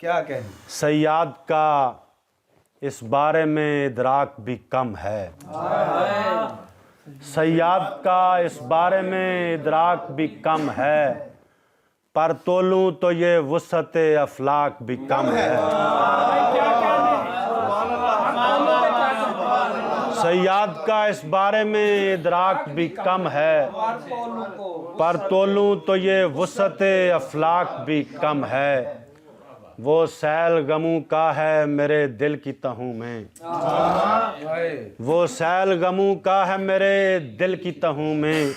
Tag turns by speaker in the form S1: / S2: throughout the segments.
S1: क्या कहें?
S2: सैयाद का इस बारे में इदराक भी कम है। सैयाद का इस बारे में इदराक भी कम है, पर तोलूं तो ये वुसअत अफलाक भी कम है। सैयाद का इस बारे में इदराक भी कम है, पर तोलूं तो ये वुसअत अफलाक भी कम है। वो सैल गमों का है मेरे दिल की तहों में, वो सैल गमों का है मेरे दिल की तहों में,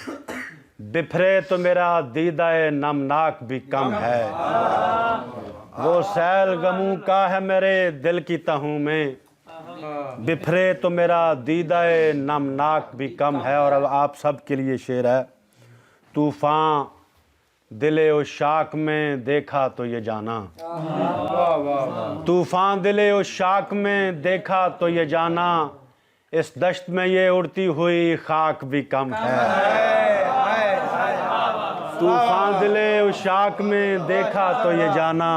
S2: बिफरे तो मेरा दीदाए नमनाक भी कम है। वो सैल गमों का है मेरे दिल की तहों में, बिफरे तो मेरा दीदाए नमनाक भी कम है। और अब आप सब के लिए शेर है। तूफ़ान दिले उशाक में देखा तो ये जाना, तूफ़ान दिले उशाक में देखा तो ये जाना, इस दश्त में ये उड़ती हुई खाक भी कम है। तूफ़ान दिले उशाक में देखा तो ये जाना,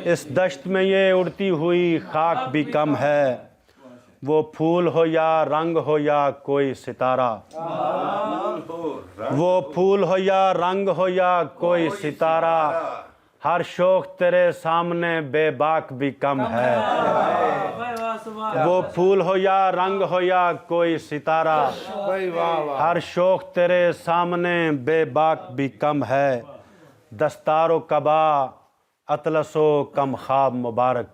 S2: इस दश्त में ये उड़ती हुई खाक भी कम है। वो फूल हो या रंग हो या कोई सितारा, वो फूल हो या रंग हो या कोई सितारा, हर शौक तेरे सामने बेबाक भी कम है। वो फूल हो या रंग हो या कोई सितारा, हर शौक तेरे सामने बेबाक भी कम है। दस्तारो कबा अतलसो कम ख्वाब मुबारक,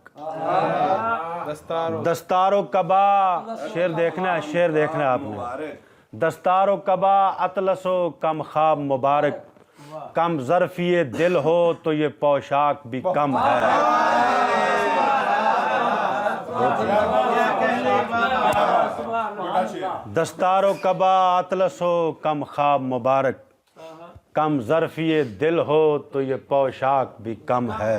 S2: दस्तारो कबा, शेर देखना है, शेर देखना है आपने। दस्तारो कबा अतलसो कम ख्वाब मुबारक, कम ज़र्फ़िए दिल हो तो ये पोशाक भी कम है। दस्तारो कबा अतलसो कम ख्वाब मुबारक, कम ज़र्फ़िए दिल हो तो ये पोशाक भी कम है।